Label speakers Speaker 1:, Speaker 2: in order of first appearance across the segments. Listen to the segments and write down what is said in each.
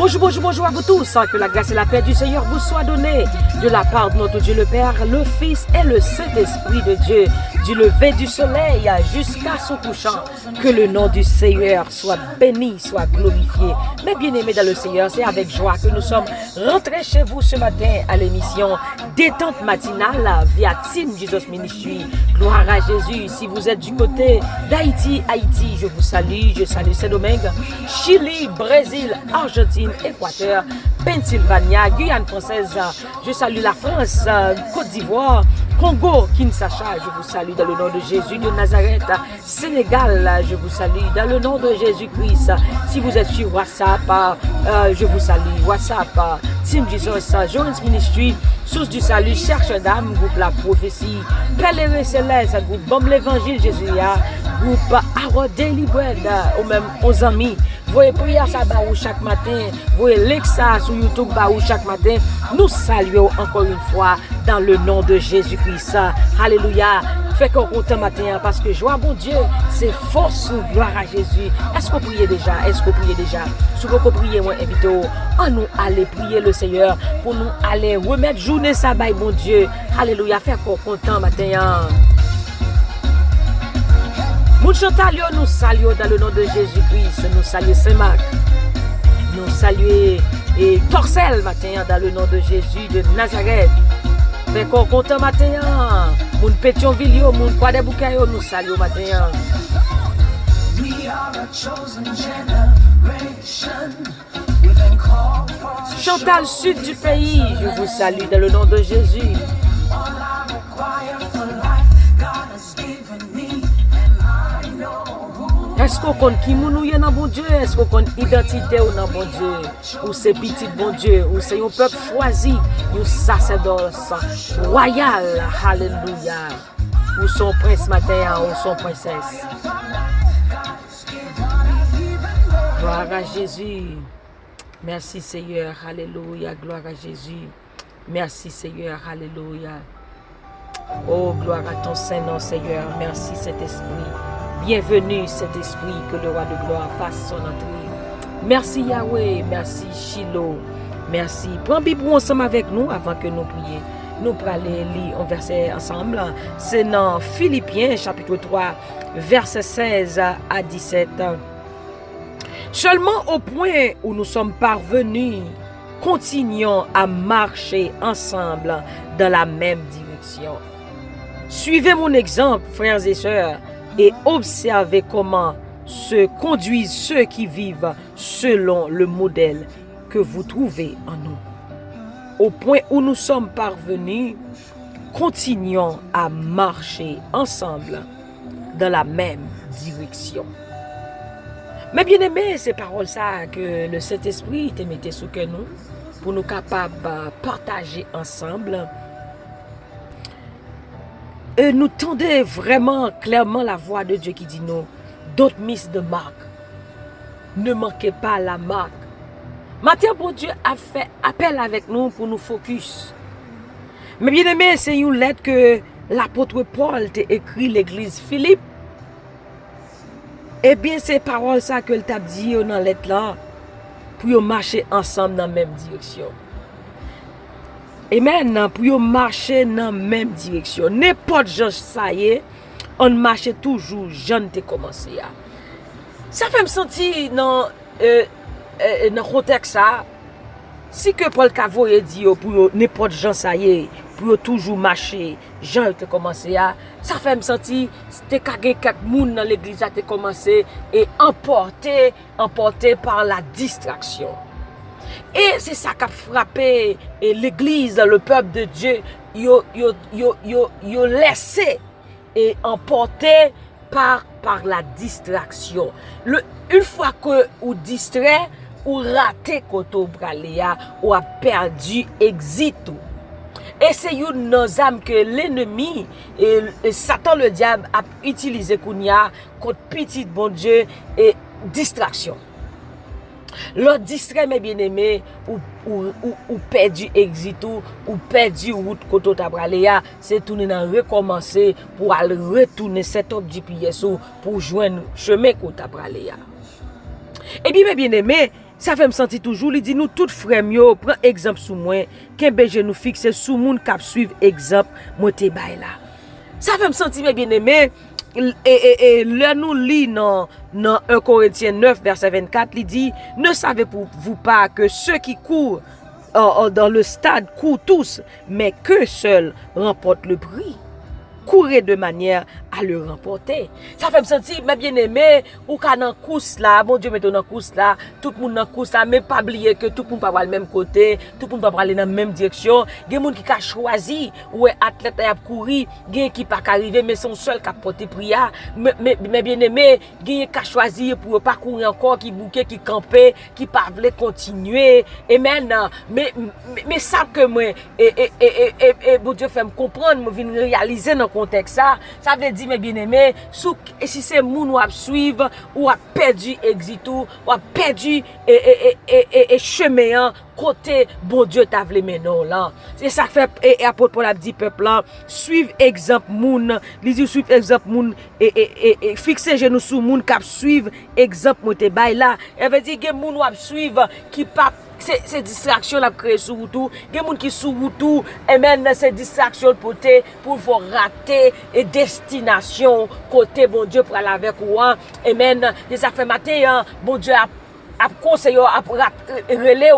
Speaker 1: Bonjour à vous tous. Que la grâce et la paix du Seigneur vous soient données de la part de notre Dieu le Père, le Fils et le Saint-Esprit de Dieu, du lever du soleil jusqu'à son couchant. Que le nom du Seigneur soit béni, soit glorifié. Mais bien aimés dans le Seigneur, c'est avec joie que nous sommes rentrés chez vous ce matin à l'émission Détente matinale via Team Jesus Ministry. Gloire à Jésus. Si vous êtes du côté d'Haïti, je vous salue. Je salue Saint-Domingue, Chili, Brésil, Argentine, Équateur, Pennsylvania, Guyane française. Je salue la France, Côte d'Ivoire, Congo, Kinshasa. Je vous salue dans le nom de Jésus de Nazareth. Sénégal, je vous salue dans le nom de Jésus-Christ. Si vous êtes sur WhatsApp, je vous salue. WhatsApp, Team Jesus, Jones Ministry, Source du Salut, Cherche d'âme, groupe La Prophétie, Pèlerin Céleste, groupe Bombe l'Évangile Jésus, groupe Our Daily Bread, ou même aux amis. Voyez prière ça chaque matin, voyez Lexa sur YouTube chaque matin. Nous saluons encore une fois dans le nom de Jésus-Christ. Alléluia. Fait qu'on content matin parce que joie bon Dieu, c'est force ou gloire à Jésus. Est-ce qu'on prie déjà? Si vous priez, moi invitez-vous à nous aller prier le Seigneur pour nous aller remettre journée sabbat bon Dieu. Alléluia. Fait qu'on content matin. Nous saluons dans le nom de Jésus-Christ. Nous saluons Saint-Marc. Nous saluons Torcel matin dans le nom de Jésus de Nazareth. Fait qu'on content matin. Moun Pétionville, moun Croix-des-Boucailles, nous saluons matin. Chantal Sud du pays, je vous salue dans le nom de Jésus. Est-ce qu'on connaît qui nous est dans bon Dieu? Est-ce qu'on connaît identité ou dans bon Dieu? Ou c'est petit bon Dieu? Ou c'est un peuple choisi? Ou sacerdoce royal? Alléluia. Ou son prince matin ou son princesse? Gloire à Jésus. Merci Seigneur. Alléluia. Gloire à Jésus. Merci Seigneur. Alléluia. Oh, gloire à ton Saint-Nom Seigneur. Merci Saint-Esprit. Bienvenue cet esprit, que le roi de gloire fasse son entrée. Merci Yahweh, merci Shiloh, merci. Prends Bible ensemble avec nous avant que nous prions. Nous allons lire un verset ensemble. C'est dans Philippiens chapitre 3, verset 16 à 17. Seulement au point où nous sommes parvenus, continuons à marcher ensemble dans la même direction. Suivez mon exemple, frères et sœurs, et observez comment se conduisent ceux qui vivent selon le modèle que vous trouvez en nous. Au point où nous sommes parvenus, continuons à marcher ensemble dans la même direction. Mais bien aimé, ces paroles ça que le Saint-Esprit te mettait sous que nous pour nous capables de partager ensemble. Et nous tendez vraiment clairement la voix de Dieu qui dit non, don't miss the mark. Ne manquez pas la marque. Matin, bon Dieu a fait appel avec nous pour nous focus. Mais bien aimé, c'est une lettre que l'apôtre Paul t'a écrit l'église Philippe. Eh bien, ces paroles ça que t'a dit dans la lettre là, pour marcher ensemble dans la même direction. Amen, pour marcher dans la même direction. N'importe genre ça y est, on marche toujours, j'en ai commencé. Ça fait me sentir dans le contexte ça, si que Paul Cavoye dit pour n'importe genre ça y est, pour toujours marcher, j'en ai commencé. Ça fait me sentir, c'était quelques moun dans l'église a commencé et emporté par la distraction. Et c'est ça qui a frappé l'église, le peuple de Dieu. Yo laissé et emporté par la distraction. Une fois que vous distrait, ou raté koto braléa, ou a perdu exit. Et c'est une nos âmes que l'ennemi et Satan le diable a utilisé contre petit bon Dieu et distraction. L'autre distrait mes bien-aimés ou perdu exit ou perdu route koto tabraléa, c'est tourner dans recommencer pour aller retourner cet autre GPS pour joindre chemin koto tabraléa. Et bien mes bien-aimés, ça fait me sentir toujours, il dit nous tout frères yo, prend exemple sous moi, kembe genou fixe sous moun k'ap suivre exemple moi te bay là. Ça fait me sentir mes bien-aimés et là nous lit dans 1 Corinthiens 9 verset 24, il dit ne savez-vous pas que ceux qui courent dans le stade courent tous, mais qu'un seul remporte le prix. Courez de manière à le remporter. Ça fait me sentir, mes bien-aimés, ou qu'à dans course là, bon Dieu, mettons dans course là, tout le monde dans course là, mais pas oublier que tout le monde pas aller le même côté, tout le monde pas aller dans la même direction. Il y a des gens qui ont choisi, ou athlète a courir, il y a qui pas arriver, mais son seul qui a porté prière. Mais bien-aimés, il y a qui choisi pour pas courir encore, qui bouquet, qui camper, qui pas voulait continuer. Et maintenant, mais ça que moi, et bon Dieu fait me comprendre, me viens réaliser dans contexte ça veut dire mes bien-aimés si c'est moun ou à suivre ou à perdu exit ou à perdu et chemin côté bon Dieu t'a vle maintenant là c'est ça fait et apôtre Paul a dit peuple là suivre exemple moun il dit suivre exemple moun et fixer genou sous moun cap suivre exemple moi te bay là elle veut dire que moun ou à suivre qui pas c'est distraction la créer sur tout des gens qui sur tout et même c'est distraction pour rater et destination côté bon Dieu pour aller avec ou et même ça fait matin bon Dieu a conseillé à relais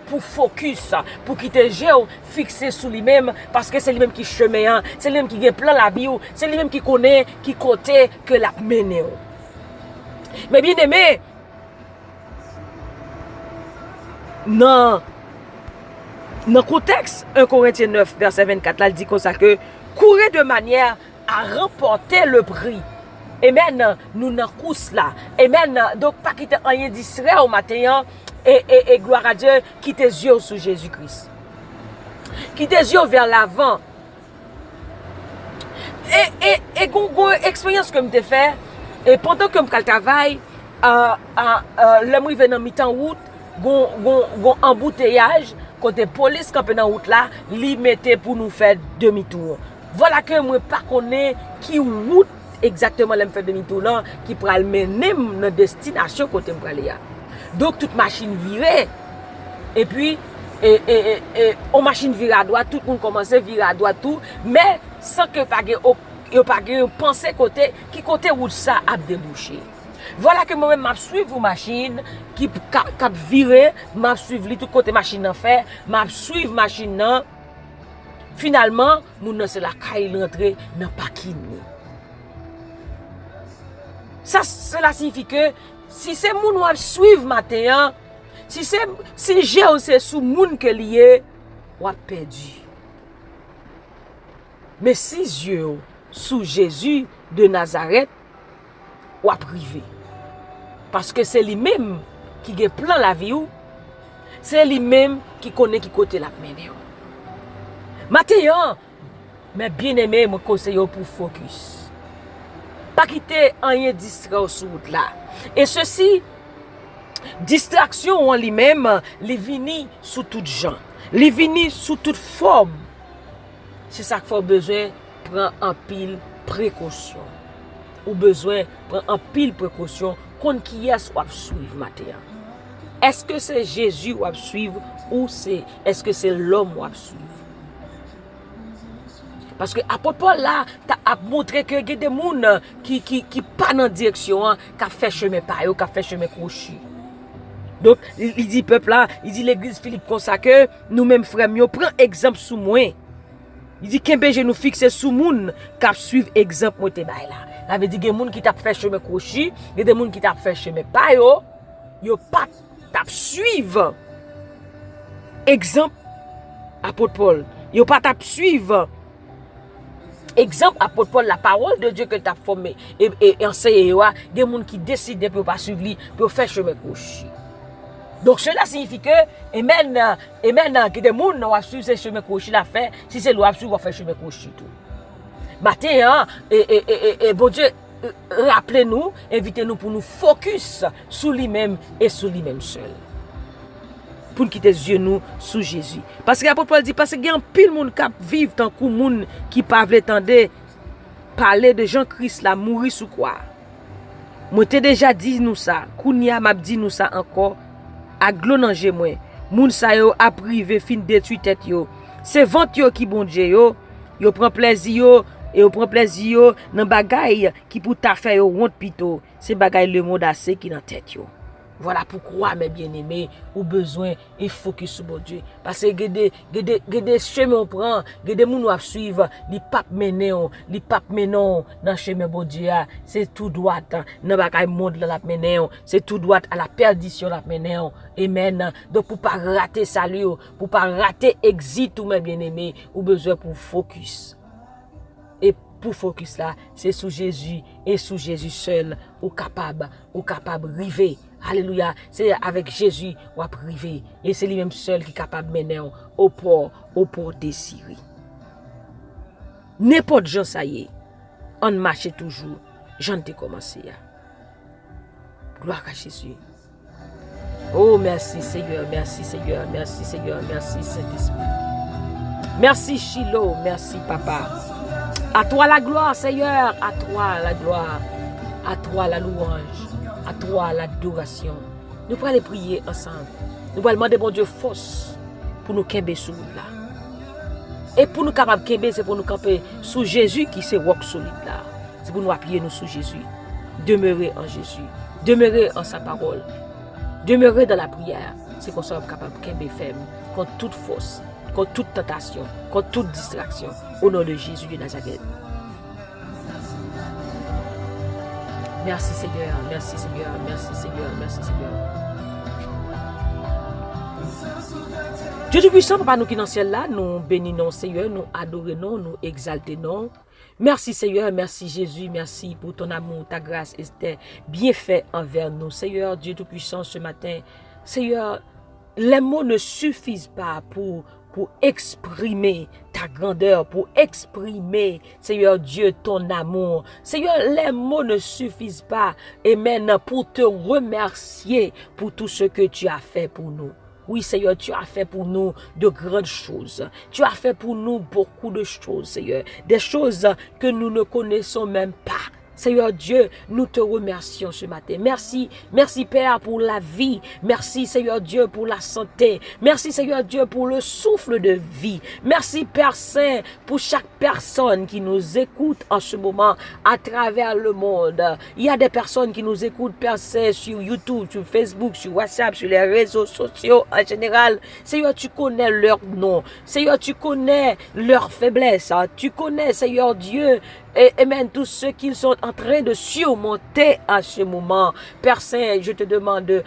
Speaker 1: pour focus pour quitter géo fixé sur lui-même parce que c'est lui-même qui chemin c'est lui-même qui a plan la vie c'est lui-même qui connaît qui côté que la mener mais bien aimé dans le contexte 1 Corinthiens 9 verset 24 là il dit comme ça que courez de manière à remporter le prix. Amen. Nous dans course là. Amen. Donc pas quitter rien distrait au matin et gloire à Dieu qui tes yeux sur Jésus-Christ. Qui tes yeux vers l'avant. Et gon expérience que me fait et pendant que me travaille le moi venant mi-temps route gon embouteillage côté police campé dans route là li mettait pour nous faire demi-tour. Voilà que moi pas connais qui route exactement l'aime faire demi-tour là qui pral mener dans destination côté me aller. Donc toute machine virée et puis on machine vire à droite, tout le monde commence à virer à droite tout mais sans que pas penser côté qui côté route ça a débouché. Voilà que moi-même m'a suivre une machine qui cap virer, m'a suivre tout côté machine en fait, m'a suivre machine nan. Finalement, nous c'est la caille rentrer dans parking. Ça cela signifie que si c'est moun ou suivre matin, si j'ai aussi sous moun que lié, ou a perdu. Mais si yeux sous Jésus de Nazareth, ou a privé. Parce que c'est lui-même qui a plan la vie ou c'est lui-même qui connaît qui côté la mener. Maintenant, mais bien aimé, me conseille pour focus. Pas quitter rien distrait sur route là. Et ceci distraction en lui-même, les vini sous toute gens, les vini sous toute forme. C'est ça qu'il faut besoin prendre en pile précaution. Ou besoin prendre en pile précaution qu'on qui est ou suivre matin. Est-ce que c'est Jésus ou suivre ou est-ce que c'est l'homme ou suivre? Parce que apôtre Paul là a montré que il y a des gens qui pas dans direction qui a fait chemin par eux, qui a fait chemin crochu. Donc il dit peuple là, il dit l'église Philippe comme ça que nous-mêmes frères mieux prend exemple sous moi. Il dit qu'un nous fixer sous moun qui suivre exemple moi te bail là. Ça veut dire qu'il y a des gens qui t'a fait chemin crochu, il y a des gens qui t'a fait chemin par eux, yo pas t'a suivre exemple apôtre Paul. Yo pas t'a suivre exemple apôtre Paul la parole de Dieu que t'a formé et enseigné yo, des gens qui décident pour pas suivre lui pour faire chemin crochu. Donc cela signifie que et maintenant que des gens vont suivre ce chemin crochu la fait si c'est loi suivre va faire chemin crochu tout. Matin et bon Dieu rappelez-nous, invitez-nous pour nous focus sur lui-même et sur lui-même seul. Pour nous quitter les yeux nous sous Jésus. Parce que l'apôtre Paul dit parce qu'il y a un pile monde qui vivent tant que monde qui pas veut entendre parler de Jean-Christ là mourir sous quoi. Moi t'ai déjà dit nous ça, Kounia m'a dit nous ça encore ak glo nan je mwen. Moun sa yo a privé fin détruit tête yo. C'est vent yo qui bon Dieu yo prend plaisir yo et yo prend plaisir yo nan bagay qui pour ta faire yo honte pito. C'est bagay le monde assez qui dans tête yo. Voilà pourquoi, mes bien-aimés, ou besoin et focus sur bon Dieu. Parce que gade chemin on prend, gade moun ou suivre, li pape menon, li pape menon dans chemin bon Dieu. C'est tout droit dans bagay monde la menon, c'est tout droit à la perdition la menon. Amen. Donc pour pas rater salut, pour pas rater exit ou mes bien-aimés, ou besoin pour focus. Et pour focus là, c'est sous Jésus et sous Jésus seul ou capable river. Alléluia, c'est avec Jésus ou à priver et c'est lui-même seul qui est capable de mener au port désiré. N'importe gens ça y est, on marche toujours, j'en ai commencé. Gloire à Jésus. Oh merci Seigneur, merci Seigneur, merci Seigneur, merci Saint-Esprit. Merci Shiloh, merci Papa. À toi la gloire, Seigneur. À toi la gloire. À toi la louange. À toi l'adoration. Nous pourrons aller prier ensemble. Nous pourrons demander bon Dieu force pour nous camper sous là. Et pour nous capables de camper, c'est pour nous camper sous Jésus qui c'est roc solide là. C'est pour nous appuyer nous sous Jésus. Demeurer en Jésus. Demeurer en sa parole. Demeurer dans la prière. C'est qu'on soit capable de camper ferme contre toute force, contre toute tentation, contre toute distraction. Au nom de Jésus de Nazareth. Merci Seigneur, merci Seigneur, merci Seigneur, merci Seigneur. Dieu Tout-Puissant, Papa, nous qui dans le ciel là, nous bénissons Seigneur, nous adorons, nous exaltons. Merci Seigneur, merci Jésus, merci pour ton amour, ta grâce et tes bienfaits envers nous. Seigneur, Dieu Tout-Puissant, ce matin, Seigneur, les mots ne suffisent pas pour exprimer ta grandeur, pour exprimer, Seigneur Dieu, ton amour. Seigneur, les mots ne suffisent pas, Amen, pour te remercier pour tout ce que tu as fait pour nous. Oui, Seigneur, tu as fait pour nous de grandes choses. Tu as fait pour nous beaucoup de choses, Seigneur. Des choses que nous ne connaissons même pas. Seigneur Dieu, nous te remercions ce matin. Merci, merci Père pour la vie. Merci Seigneur Dieu pour la santé. Merci Seigneur Dieu pour le souffle de vie. Merci Père Saint pour chaque personne qui nous écoute en ce moment à travers le monde. Il y a des personnes qui nous écoutent Père Saint sur YouTube, sur Facebook, sur WhatsApp, sur les réseaux sociaux en général. Seigneur, tu connais leur nom. Seigneur, tu connais leur faiblesse. Tu connais Seigneur Dieu et même tous ceux qui sont en train de surmonter à ce moment. Père Saint, je te demande de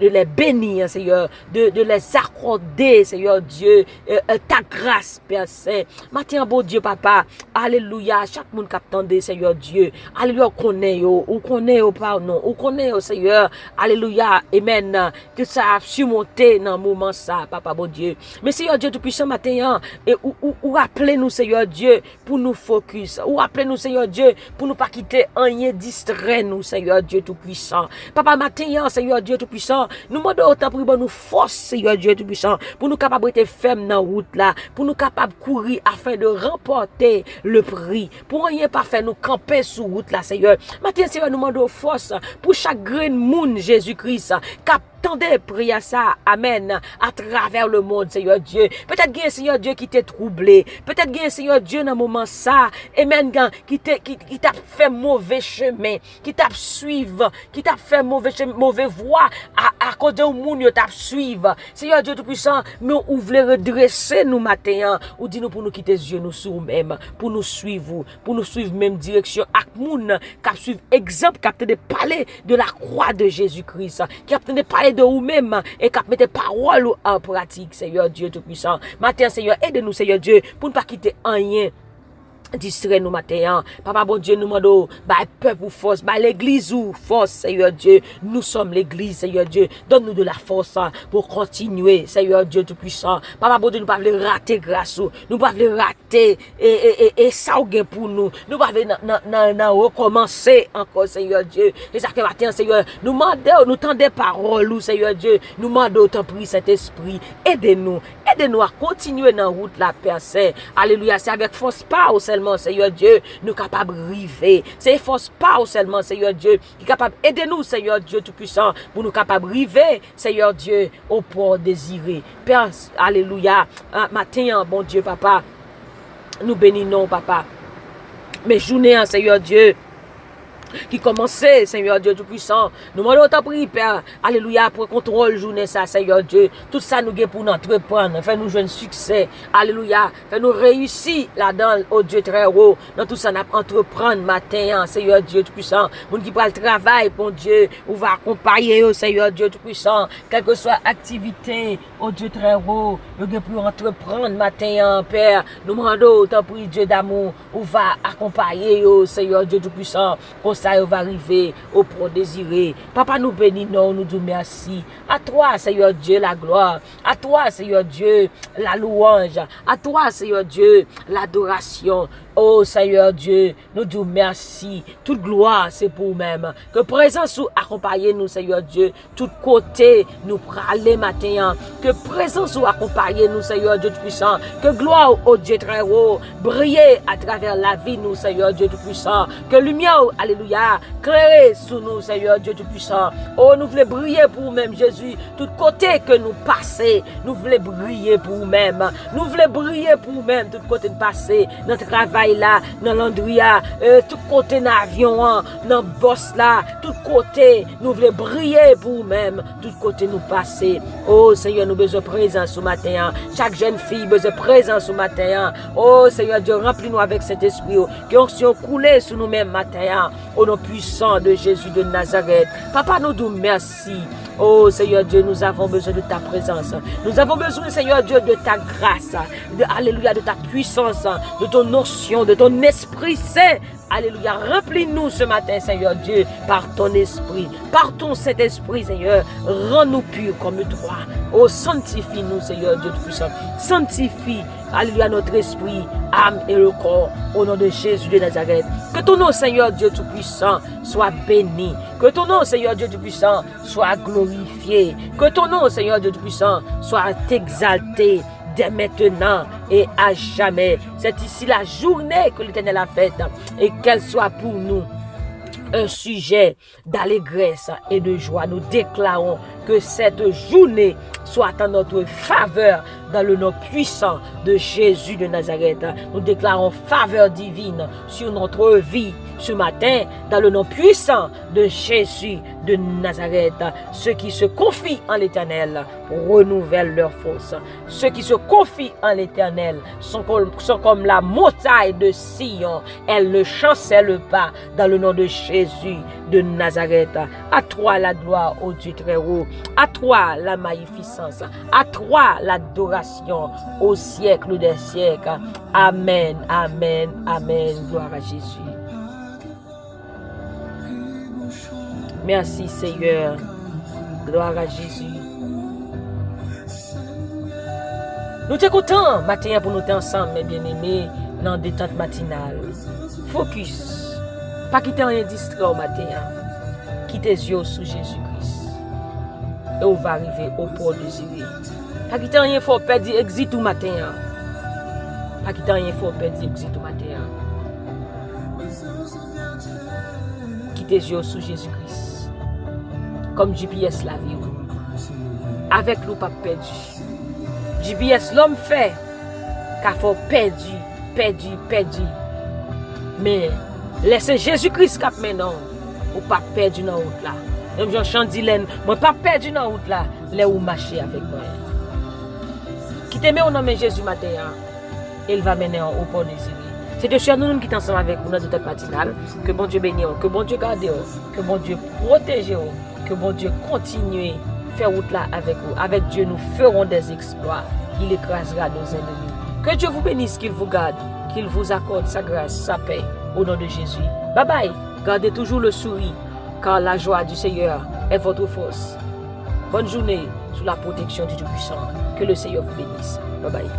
Speaker 1: les bénir, Seigneur, de les accorder, Seigneur Dieu, ta grâce, Père Saint. Matin, bon Dieu, Papa, alléluia, chaque monde qui attendait, Seigneur Dieu, alléluia, on connaît, pardon, on connaît, Seigneur, alléluia, amen, que ça a surmonté dans le moment ça, Papa, bon Dieu. Mais Seigneur Dieu Tout-Puissant, matin, et ou rappelez-nous, Seigneur Dieu, pour nous focus, ou rappelez-nous, Seigneur Dieu, pour nous pas quitter rien distrait nous, Seigneur Dieu Tout-Puissant. Papa, matin, Seigneur Dieu Tout-Puissant, nous demandons autant pour nous force, Seigneur Dieu Tout-Puissant, pour nous capables d'être fermes dans la route là, pour nous capables de courir afin de remporter le prix, pour rien pas faire nous camper sur route là, Seigneur. Matin, Seigneur, nous demandons force pour chaque grain de monde, Jésus-Christ, tendez, priez ça, amen, à travers le monde, Seigneur Dieu. Peut-être qu'il y a un Seigneur Dieu qui t'est troublé. Peut-être qu'il y a un Seigneur Dieu dans le moment ça, amen, qui t'a fait mauvais chemin, qui t'a suivre, qui t'a fait mauvais voie à cause de monde qui t'a suivre. Seigneur Dieu Tout-Puissant, nous ouvrons redresser nous matin, ou dis-nous pour nous quitter les yeux nous sur nous-mêmes, pour nous suivre même direction avec moun qui suivre exemple, qui de parler de la croix de Jésus-Christ, qui de parler de vous-même et qui mette parole en pratique, Seigneur Dieu Tout-Puissant. Matin, Seigneur, aide-nous, Seigneur Dieu, pour ne pas quitter rien. Distrait nous matin, Papa bon Dieu nous demande, peuple ou force, l'église ou force, Seigneur Dieu, nous sommes l'église, Seigneur Dieu, donne-nous de la force pour continuer, Seigneur Dieu Tout-Puissant. Papa bon Dieu, nous ne pouvons pas rater grâce, nous ne pouvons pas rater et ça ou pour nous, nous ne pouvons pas recommencer encore, Seigneur Dieu. Et ça que matin, Seigneur, nous tendons paroles, Seigneur Dieu, nous demandons autant prix Saint-Esprit, aidez-nous Aidez-nous à continuer dans la route la Père Saint. Alléluia. C'est avec force pas seulement, Seigneur Dieu, nous capables de river. C'est force pas seulement, Seigneur Dieu, qui est capable d'aider nous, Seigneur Dieu Tout-Puissant, pour nous capables de river, Seigneur Dieu, au port désiré. Père, alléluia. Matin, bon Dieu, Papa, nous bénissons, Papa. Mes journées, Seigneur Dieu, qui commençait, Seigneur Dieu Tout-Puissant. Nous demandons ta prière, Père. Alléluia, pour contrôle journée ça, Seigneur Dieu. Tout ça nous pour nous entreprendre. Fais-nous jouer un succès. Alléluia. Fais-nous réussir là-dedans, oh Dieu très haut. Dans tout ça, nous entreprendre matin, Seigneur Dieu Tout-Puissant. Nous qui parlent travail, bon Dieu, on va accompagner, oh Seigneur Dieu Tout-Puissant. Quelle que soit activité, oh Dieu très haut, nous pour entreprendre matin, Père. Nous demandons ta prière, Dieu d'amour. On va accompagner, oh Seigneur Dieu Tout-Puissant. Ça va arriver au pro désiré. Papa, nous bénissons, nous disons merci. À toi, Seigneur Dieu, la gloire. À toi, Seigneur Dieu, la louange. À toi, Seigneur Dieu, l'adoration. Oh, Seigneur Dieu, nous disons merci. Toute gloire, c'est pour nous-mêmes. Que présence ou accompagne nous, Seigneur Dieu. Tout côté, nous praler matin. Que présence ou accompagne nous, Seigneur Dieu Tout-Puissant. Que gloire au Dieu très haut briller à travers la vie, nous, Seigneur Dieu Tout-Puissant. Que lumière, alléluia, clairer sous nous, Seigneur Dieu Tout-Puissant. Oh, nous voulons briller pour nous-mêmes, Jésus. Tout côté que nous passons, nous voulons briller pour nous-mêmes. Nous voulons briller pour nous-mêmes, tout côté de passer, notre travail là, dans l'endroit, tout côté dans l'avion, dans le boss là, tout côté, nous voulons briller pour nous-mêmes, tout côté nous passer. Oh, Seigneur, nous avons besoin de présence ce matin. Chaque jeune fille a besoin de présence ce matin. Oh, Seigneur Dieu, remplis-nous avec cet esprit, qui ont coulé sur nous-mêmes matin. Au nom puissant de Jésus de Nazareth. Papa, nous disons merci. Oh Seigneur Dieu, nous avons besoin de ta présence. Nous avons besoin, Seigneur Dieu, de ta grâce. Alléluia, de ta puissance, de ton notion, de ton Esprit Saint. Alléluia, remplis-nous ce matin, Seigneur Dieu, par ton esprit, par ton Saint-Esprit, Seigneur. Rends-nous purs comme toi. Oh, sanctifie-nous, Seigneur Dieu Tout-Puissant. Sanctifie, alléluia, notre esprit, âme et le corps, au nom de Jésus de Nazareth. Que ton nom, Seigneur Dieu Tout-Puissant, soit béni. Que ton nom, Seigneur Dieu Tout-Puissant, soit glorifié. Que ton nom, Seigneur Dieu Tout-Puissant, soit exalté dès maintenant et à jamais. C'est ici la journée que l'Éternel a faite et qu'elle soit pour nous un sujet d'allégresse et de joie. Nous déclarons que cette journée soit en notre faveur dans le nom puissant de Jésus de Nazareth. Nous déclarons faveur divine sur notre vie ce matin dans le nom puissant de Jésus de Nazareth. Ceux qui se confient en l'Éternel renouvellent leur force. Ceux qui se confient en l'Éternel sont comme la montagne de Sion. Elles ne chancellent pas dans le nom de Jésus de Nazareth. À toi la gloire, ô Dieu très haut. À toi la magnificence. À toi l'adoration au siècle des siècles. Amen, amen, amen. Gloire à Jésus. Merci Seigneur. Gloire à Jésus. Nous t'écoutons matin pour nous être ensemble, mes bien-aimés, dans des détente matinale. Focus. Pas quitter rien distrait au matin. Quitte tes yeux sous Jésus-Christ. Et on va arriver au port désiré. Pas quitter rien, faut perdre exit au matin. Pas quitter rien, faut perdre exit au matin. Quitte tes yeux sous Jésus-Christ. Comme GPS la vie. Avec nous, pas perdu. GPS l'homme fait. Car faut perdu. Mais laissez Jésus-Christ cap maintenant. Ou pas perdu dans la route là. Même Jean Chandilène, moi pas perdu dans la route là. Là où marcher avec moi. Quittez-moi au nom de Jésus matin. Il va mener au port désiré. C'est de chez nous qui sommes ensemble avec vous dans cette matinale. Que bon Dieu bénisse, que bon Dieu garde, que bon Dieu protège, que bon Dieu continue faire route là avec vous. Avec Dieu, nous ferons des exploits. Il écrasera nos ennemis. Que Dieu vous bénisse, qu'il vous garde, qu'il vous accorde sa grâce, sa paix, au nom de Jésus. Bye bye. Gardez toujours le sourire, car la joie du Seigneur est votre force. Bonne journée sous la protection du Dieu puissant. Que le Seigneur vous bénisse. Bye bye.